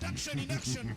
Induction, induction.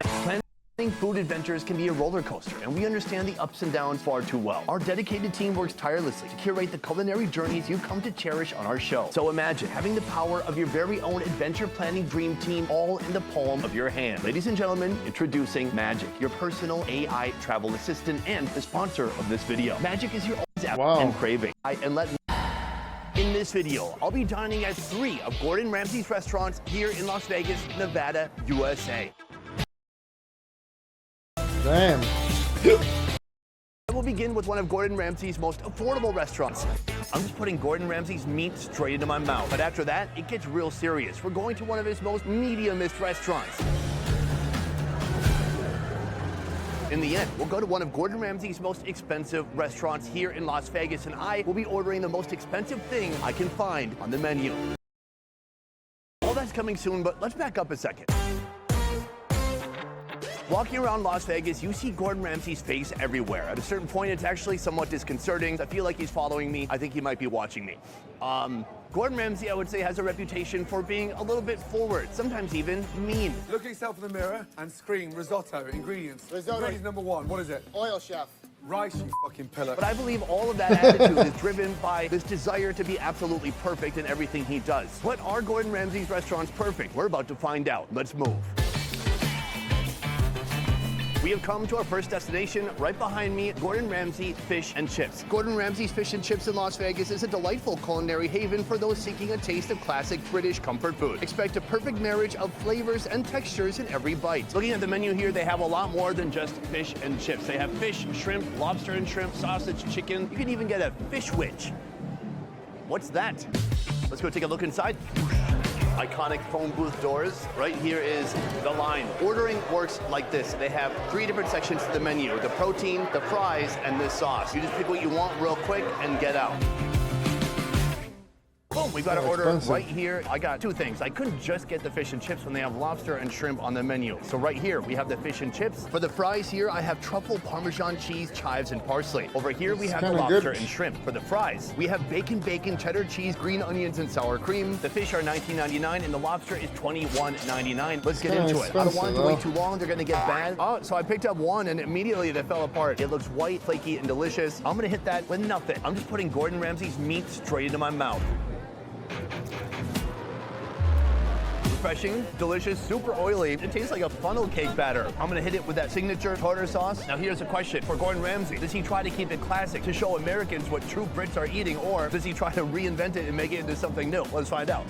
Planning food adventures can be a roller coaster, and we understand the ups and downs far too well. Our dedicated team works tirelessly to curate the culinary journeys you've come to cherish on our show. So imagine having the power of your very own adventure planning dream team all in the palm of your hand. Ladies and gentlemen, introducing Magic, your personal AI travel assistant and the sponsor of this video. Magic is your always app and craving. In this video, I'll be dining at 3 of Gordon Ramsay's restaurants here in Las Vegas, Nevada, USA. Damn. I will begin with one of Gordon Ramsay's most affordable restaurants. I'm just putting Gordon Ramsay's meat straight into my mouth. But after that, it gets real serious. We're going to one of his most mediumist restaurants. In the end, we'll go to one of Gordon Ramsay's most expensive restaurants here in Las Vegas, and I will be ordering the most expensive thing I can find on the menu. All that's coming soon, but let's back up a second. Walking around Las Vegas, you see Gordon Ramsay's face everywhere. At a certain point, it's actually somewhat disconcerting. I feel like he's following me. I think he might be watching me. Gordon Ramsay, I would say, has a reputation for being a little bit forward, sometimes even mean. Look at yourself in the mirror and scream risotto. Ingredients. Risotto. Ingredient number 1. What is it? Oil, chef. Rice, you fucking pillar. But I believe all of that attitude is driven by this desire to be absolutely perfect in everything he does. But are Gordon Ramsay's restaurants perfect? We're about to find out. Let's move. We have come to our first destination. Right behind me, Gordon Ramsay Fish and Chips. Gordon Ramsay's Fish and Chips in Las Vegas is a delightful culinary haven for those seeking a taste of classic British comfort food. Expect a perfect marriage of flavors and textures in every bite. Looking at the menu here, they have a lot more than just fish and chips. They have fish, shrimp, lobster and shrimp, sausage, chicken. You can even get a fish witch. What's that? Let's go take a look inside. Iconic phone booth doors. Right here is the line. Ordering works like this. They have 3 different sections to the menu: the protein, the fries, and this sauce. You just pick what you want real quick and get out. Boom, we got our order right here. I got 2 things. I couldn't just get the fish and chips when they have lobster and shrimp on the menu. So right here, we have the fish and chips. For the fries here, I have truffle, Parmesan cheese, chives, and parsley. Over here, we have the lobster and shrimp. For the fries, we have bacon, cheddar cheese, green onions, and sour cream. The fish are $19.99, and the lobster is $21.99. Let's get into it. I don't want it to wait too long. They're gonna get bad. Oh, so I picked up one, and immediately they fell apart. It looks white, flaky, and delicious. I'm gonna hit that with nothing. I'm just putting Gordon Ramsay's meat straight into my mouth. Refreshing, delicious, super oily. It tastes like a funnel cake batter. I'm gonna hit it with that signature tartar sauce. Now here's a question for Gordon Ramsay. Does he try to keep it classic to show Americans what true Brits are eating, or does he try to reinvent it and make it into something new? Let's find out.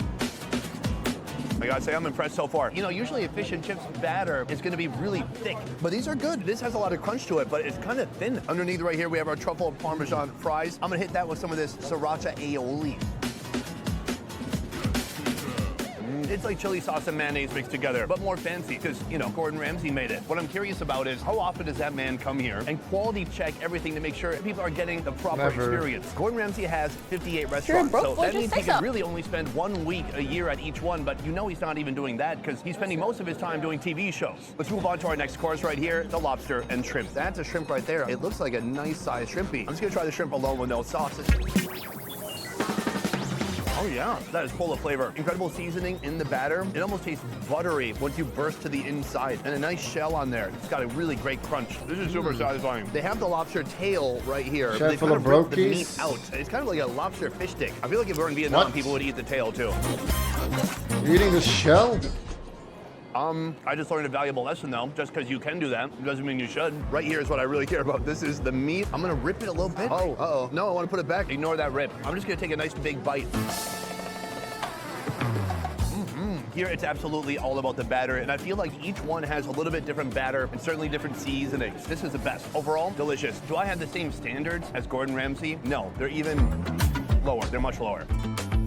I gotta say, I'm impressed so far. You know, usually a fish and chips batter is gonna be really thick, but these are good. This has a lot of crunch to it, but it's kind of thin. Underneath right here, we have our truffle Parmesan fries. I'm gonna hit that with some of this sriracha aioli. It's like chili sauce and mayonnaise mixed together, but more fancy because, you know, Gordon Ramsay made it. What I'm curious about is how often does that man come here and quality check everything to make sure people are getting the proper experience? Gordon Ramsay has 58 restaurants, so that means he can really only spend 1 week a year at each one, but you know he's not even doing that because he's spending most of his time doing TV shows. Let's move on to our next course right here, the lobster and shrimp. That's a shrimp right there. It looks like a nice sized shrimpy. I'm just gonna try the shrimp alone with no sauce. Oh yeah, that is full of flavor. Incredible seasoning in the batter. It almost tastes buttery once you burst to the inside. And a nice shell on there. It's got a really great crunch. This is super satisfying. They have the lobster tail right here. They kind of rip the meat out. It's kind of like a lobster fish stick. I feel like if we were in Vietnam, people would eat the tail too. You're eating the shell? I just learned a valuable lesson though. Just because you can do that doesn't mean you should. Right here is what I really care about. This is the meat. I'm gonna rip it a little bit. Oh, uh-oh. No, I wanna put it back. Ignore that rip. I'm just gonna take a nice big bite. Here, it's absolutely all about the batter, and I feel like each one has a little bit different batter and certainly different seasonings. This is the best. Overall, delicious. Do I have the same standards as Gordon Ramsay? No, they're even lower. They're much lower.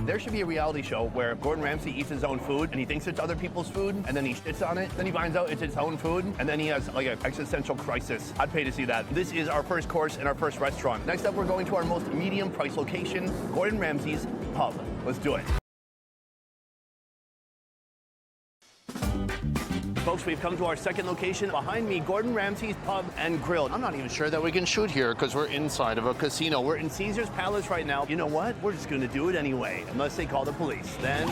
There should be a reality show where Gordon Ramsay eats his own food and he thinks it's other people's food and then he shits on it. Then he finds out it's his own food and then he has like an existential crisis. I'd pay to see that. This is our first course in our first restaurant. Next up, we're going to our most medium price location, Gordon Ramsay's Pub. Let's do it. folks, we've come to our second location. Behind me, Gordon Ramsay's Pub and Grill. I'm not even sure that we can shoot here because we're inside of a casino. We're in Caesar's Palace right now. You know what? We're just gonna do it anyway, unless they call the police. Then...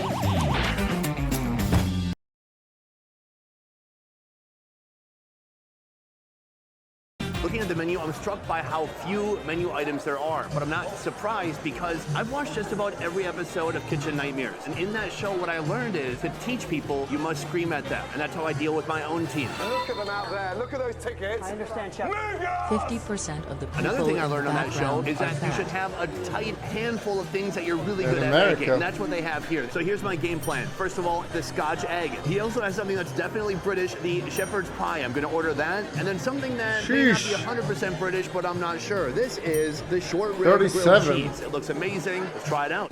Looking at the menu, I'm struck by how few menu items there are, but I'm not surprised because I've watched just about every episode of Kitchen Nightmares. And in that show, what I learned is to teach people, you must scream at them. And that's how I deal with my own team. Look at them out there. Look at those tickets. I understand, Chef. 50% of the people Another thing I learned on that show background is that are you should fat. have a tight handful of things that you're really good In at America. making. And that's what they have here. So here's my game plan. First of all, the Scotch egg. He also has something that's definitely British, the shepherd's pie. I'm gonna order that. And then something that may not be Sheesh. 100% British, but I'm not sure. This is the short rib grilled 37. cheese. It looks amazing. Let's try it out.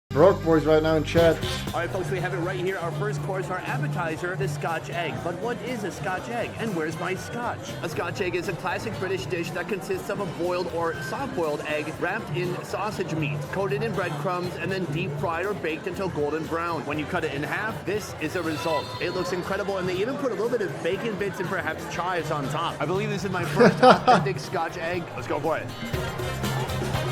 Broke boys right now in chat. All right, folks, we have it right here. Our first course, our appetizer, the Scotch egg. But what is a Scotch egg? And where's my Scotch? A Scotch egg is a classic British dish that consists of a boiled or soft-boiled egg wrapped in sausage meat, coated in breadcrumbs, and then deep fried or baked until golden brown. When you cut it in half, this is the result. It looks incredible, and they even put a little bit of bacon bits and perhaps chives on top. I believe this is my first authentic Scotch egg. Let's go for it.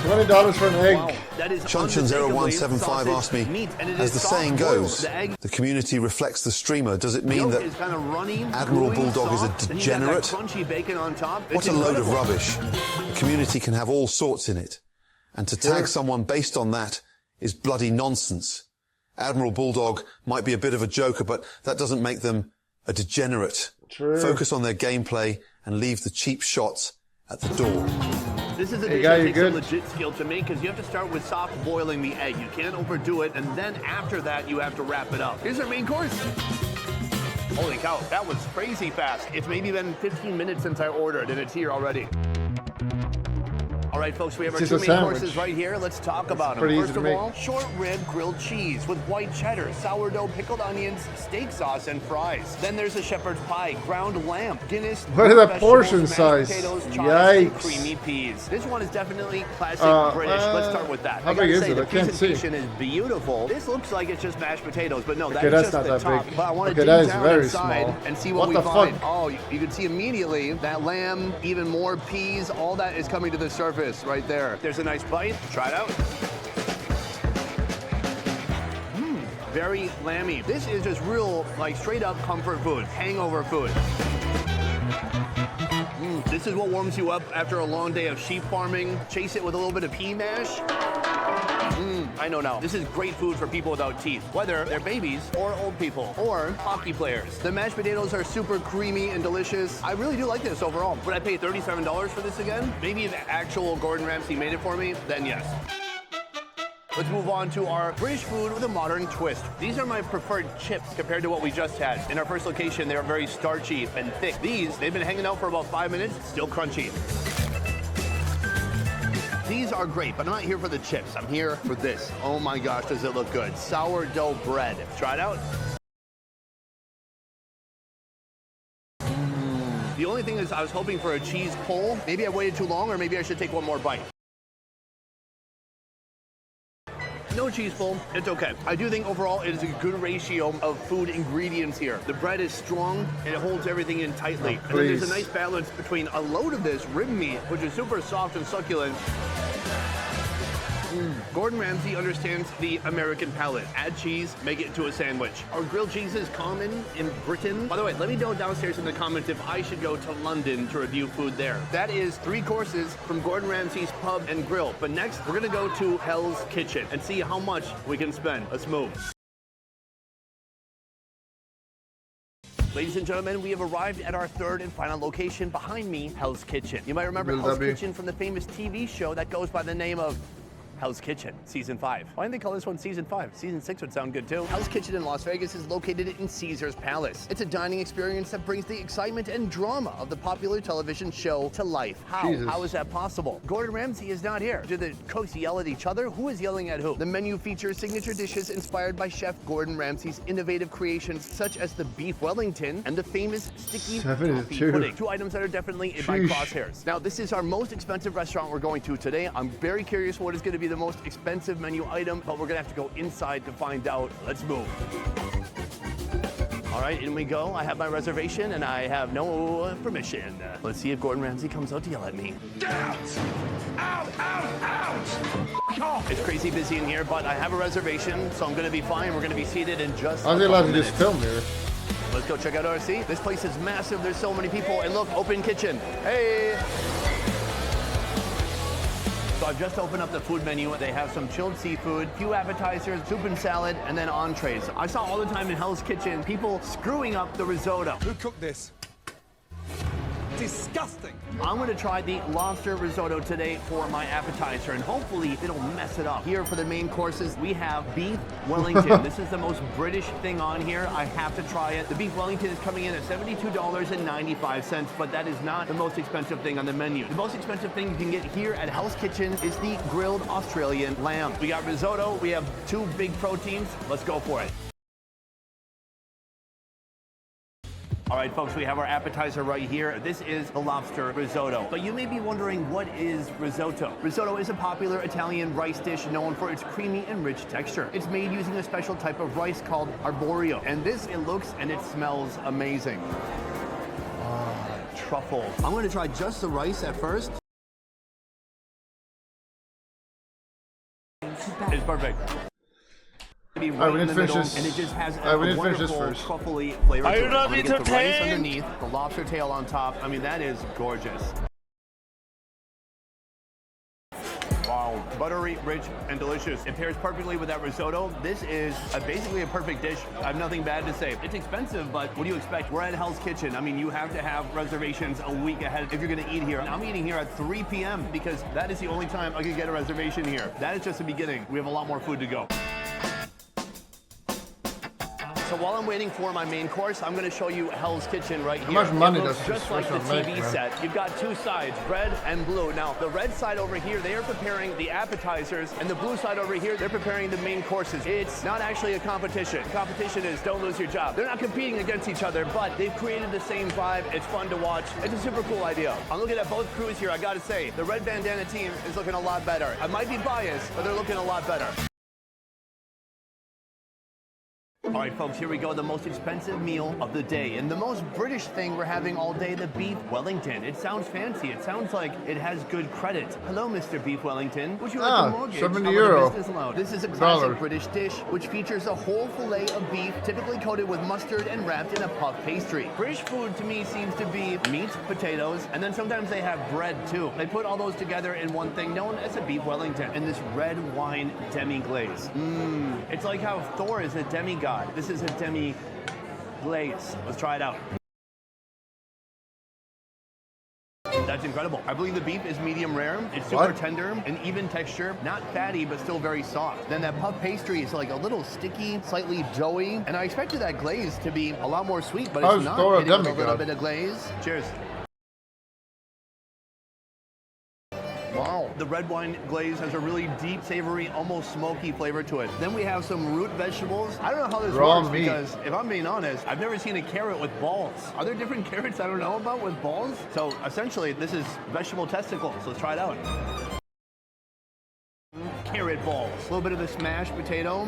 $20 for an egg. Wow, that is Chunchin0175 unmistakably asked me, sausage meat, and it as is the saying soft-boiled. goes, The egg the community reflects the streamer. Does it mean yolk that is kind of runny, Admiral gooey, Bulldog is a soft, and you got that degenerate? crunchy bacon on top. What It's a load of incredible. rubbish. The community can have all sorts in it. And to tag someone based on that is bloody nonsense. Admiral Bulldog might be a bit of a joker, but that doesn't make them a degenerate. True. Focus on their gameplay and leave the cheap shots at the door. This is a Hey, dish guy, that you takes some good? legit skill to make because you have to start with soft boiling the egg. You can't overdo it, and then after that, you have to wrap it up. Here's our main course. Holy cow, that was crazy fast. It's maybe been 15 minutes since I ordered, and it's here already. All right, folks, we have our It's two just main a sandwich. courses right here. Let's talk about them. pretty easy First to of make. all, short rib grilled cheese with white cheddar, sourdough, pickled onions, steak sauce, and fries. Then there's a shepherd's pie, ground lamb, Guinness, Look at that vegetables, portion mashed size. potatoes, chives, and Yikes. creamy peas. This one is definitely classic British. Let's start with that. how I gotta big is say, it? the I can't see. presentation is beautiful. This looks like it's just mashed potatoes, but no, Okay, that's that's just not the that top. big. But I want to Okay, dig that is down very inside small. and see what What we the find. fuck? Oh, you can see immediately that lamb, even more peas, all that is coming to the surface right there. There's a nice bite. Try it out. Very lamby. This is just real, like, straight up comfort food, hangover food. This is what warms you up after a long day of sheep farming. Chase it with a little bit of pea mash. I know now. This is great food for people without teeth, whether they're babies or old people or hockey players. The mashed potatoes are super creamy and delicious. I really do like this overall. Would I pay $37 for this again? Maybe if actual Gordon Ramsay made it for me, then yes. Let's move on to our British food with a modern twist. These are my preferred chips compared to what we just had. In our first location, they are very starchy and thick. These, they've been hanging out for about 5 minutes, still crunchy. These are great, but I'm not here for the chips. I'm here for this. Oh my gosh, does it look good. Sourdough bread. Try it out. The only thing is I was hoping for a cheese pull. Maybe I waited too long, or maybe I should take one more bite. No cheese pull, it's okay. I do think overall it is a good ratio of food ingredients here. The bread is strong and it holds everything in tightly. And then there's a please. nice balance between a load of this rib meat, which is super soft and succulent. Gordon Ramsay understands the American palate. Add cheese, make it into a sandwich. Are grilled cheeses common in Britain? By the way, let me know downstairs in the comments if I should go to London to review food there. That is 3 courses from Gordon Ramsay's Pub and Grill. But next, we're gonna go to Hell's Kitchen and see how much we can spend. Let's move. Ladies and gentlemen, we have arrived at our third and final location. Behind me, Hell's Kitchen. You might remember Hell's Kitchen from the famous TV show that goes by the name of Hell's Kitchen, Season 5. Why didn't they call this one Season 5? Season 6 would sound good too. Hell's Kitchen in Las Vegas is located in Caesar's Palace. It's a dining experience that brings the excitement and drama of the popular television show to life. How? Jesus. How is that possible? Gordon Ramsay is not here. Do the cooks yell at each other? Who is yelling at who? The menu features signature dishes inspired by Chef Gordon Ramsay's innovative creations, such as the beef Wellington and the famous sticky toffee 72. pudding. 2 items that are definitely in my Sheesh. crosshairs. Now, this is our most expensive restaurant we're going to today. I'm very curious what is going to be the most expensive menu item, but we're gonna have to go inside to find out. Let's move. All right, in we go. I have my reservation and I have no permission. Let's see if Gordon Ramsay comes out to yell at me. Get out! Out, out, out! It's crazy busy in here, but I have a reservation, so I'm gonna be fine. We're gonna be seated in just How's a he allowed couple to just minutes. film here? Let's go check out our seat. This place is massive. There's so many people. And look, open kitchen. Hey! So I've just opened up the food menu. They have some chilled seafood, few appetizers, soup and salad, and then entrees. I saw all the time in Hell's Kitchen people screwing up the risotto. Who cooked this? Disgusting. I'm gonna try the lobster risotto today for my appetizer, and hopefully it'll mess it up. Here for the main courses, we have beef Wellington. This is the most British thing on here. I have to try it. The beef Wellington is coming in at $72.95, but that is not the most expensive thing on the menu. The most expensive thing you can get here at Hell's Kitchen is the grilled Australian lamb. We got risotto, we have 2 big proteins. Let's go for it. All right, folks, we have our appetizer right here. This is the lobster risotto. But you may be wondering, what is risotto? Risotto is a popular Italian rice dish known for its creamy and rich texture. It's made using a special type of rice called arborio. And this, it looks and it smells amazing. Truffle. I'm gonna try just the rice at first. It's perfect. Be right we in need the to finish middle, this. and it just has We need a to finish this wonderful first. truffly flavor Are to you it. not I'm gonna get the rice entertained? underneath, the lobster tail on top. I mean, that is gorgeous. Wow, buttery, rich, and delicious. It pairs perfectly with that risotto. This is basically a perfect dish. I have nothing bad to say. It's expensive, but what do you expect? We're at Hell's Kitchen. I mean, you have to have reservations a week ahead if you're gonna eat here. I'm eating here at 3 p.m. because that is the only time I can get a reservation here. That is just the beginning. We have a lot more food to go. So while I'm waiting for my main course, I'm going to show you Hell's Kitchen right here. much money It looks does just this like the restaurant TV make, man? set. You've got 2 sides, red and blue. Now, the red side over here, they are preparing the appetizers, and the blue side over here, they're preparing the main courses. It's not actually a competition. Competition is don't lose your job. They're not competing against each other, but they've created the same vibe. It's fun to watch. It's a super cool idea. I'm looking at both crews here. I got to say, the red bandana team is looking a lot better. I might be biased, but they're looking a lot better. All right, folks, here we go. The most expensive meal of the day. And the most British thing we're having all day, the beef Wellington. It sounds fancy. It sounds like it has good credit. Hello, Mr. Beef Wellington. Would you like a mortgage? 70 How about a euro. business loan? This is a classic Dollar. British dish, which features a whole fillet of beef, typically coated with mustard and wrapped in a puff pastry. British food, to me, seems to be meat, potatoes, and then sometimes they have bread, too. They put all those together in one thing known as a beef Wellington, and this red wine demi-glaze. It's like how Thor is a demigod. This is a demi-glaze. Let's try it out. That's incredible. I believe the beef is medium rare. It's super What? tender and even texture. Not fatty, but still very soft. Then that puff pastry is like a little sticky, slightly doughy. And I expected that glaze to be a lot more sweet, but How's it's not. Thor a Hitting with a little demigod? bit of glaze. Cheers. Wow. The red wine glaze has a really deep, savory, almost smoky flavor to it. Then we have some root vegetables. I don't know how this Raw works meat. because, if I'm being honest, I've never seen a carrot with balls. Are there different carrots I don't know about with balls? So essentially, this is vegetable testicles. Let's try it out. Carrot balls. A little bit of the smashed potato.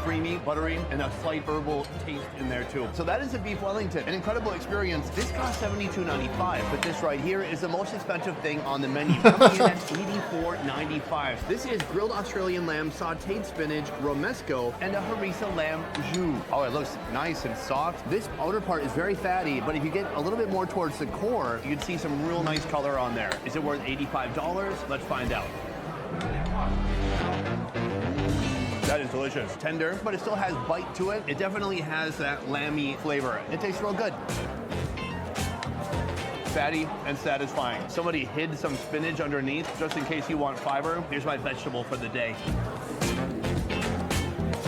Creamy, buttery, and a slight herbal taste in there too. So that is a beef Wellington, an incredible experience. This costs $72.95, but this right here is the most expensive thing on the menu, coming in at $84.95. This is grilled Australian lamb, sautéed spinach, romesco, and a harissa lamb jus. Oh, it looks nice and soft. This outer part is very fatty, but if you get a little bit more towards the core, you can see some real nice color on there. Is it worth $85? Let's find out. That is delicious. Tender, but it still has bite to it. It definitely has that lamby flavor. It tastes real good. Fatty and satisfying. Somebody hid some spinach underneath just in case you want fiber. Here's my vegetable for the day.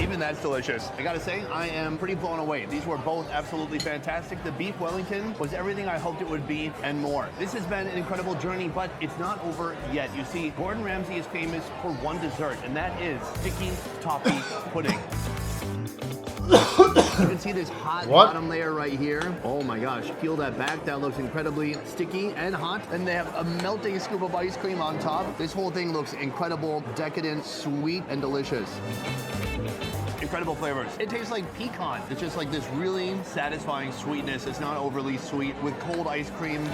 Even that's delicious. I gotta say, I am pretty blown away. These were both absolutely fantastic. The beef Wellington was everything I hoped it would be and more. This has been an incredible journey, but it's not over yet. You see, Gordon Ramsay is famous for one dessert, and that is sticky toffee pudding. You can see this hot bottom layer right here. Oh my gosh, peel that back. That looks incredibly sticky and hot. And they have a melting scoop of ice cream on top. This whole thing looks incredible, decadent, sweet, and delicious. incredible flavors. It tastes like pecan. It's just like this really satisfying sweetness. It's not overly sweet with cold ice cream.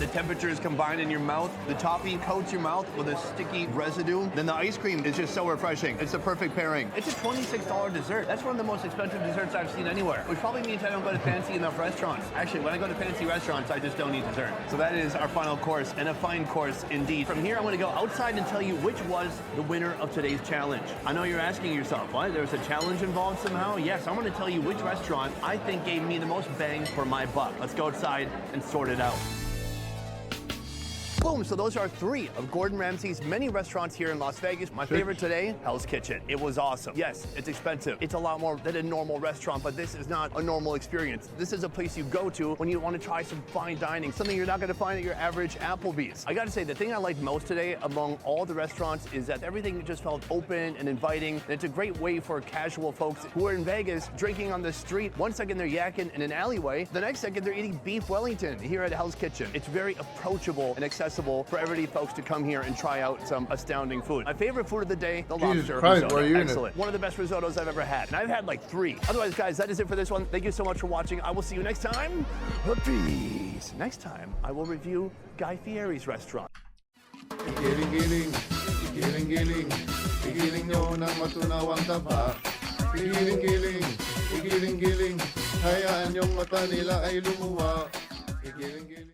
The temperatures combined in your mouth. The topping coats your mouth with a sticky residue. Then the ice cream is just so refreshing. It's the perfect pairing. It's a $26 dessert. That's one of the most expensive desserts I've seen anywhere, which probably means I don't go to fancy enough restaurants. Actually, when I go to fancy restaurants, I just don't eat dessert. So that is our final course, and a fine course indeed. From here, I'm going to go outside and tell you which was the winner of today's challenge. I know you're asking yourself, what? There's a challenge involved somehow? Yes, I'm going to tell you which restaurant I think gave me the most bang for my buck. Let's go outside and sort it out. Boom, so those are 3 of Gordon Ramsay's many restaurants here in Las Vegas. My favorite today, Hell's Kitchen. It was awesome. Yes, it's expensive. It's a lot more than a normal restaurant, but this is not a normal experience. This is a place you go to when you want to try some fine dining, something you're not going to find at your average Applebee's. I got to say, the thing I liked most today among all the restaurants is that everything just felt open and inviting, and it's a great way for casual folks who are in Vegas drinking on the street. One second they're yakking in an alleyway, the next second they're eating beef Wellington here at Hell's Kitchen. It's very approachable and accessible for everyday folks to come here and try out some astounding food. My favorite food of the day, the lobster risotto. Excellent. One of the best risottos I've ever had. And I've had like 3. Otherwise, guys, that is it for this one. Thank you so much for watching. I will see you next time. Peace. Next time, I will review Guy Fieri's restaurant. Giling-giling, giling-giling, giling nyo ng matunawang taba. Giling-giling, giling-giling, hayaan yung mata nila ay lumuwa. Giling-giling.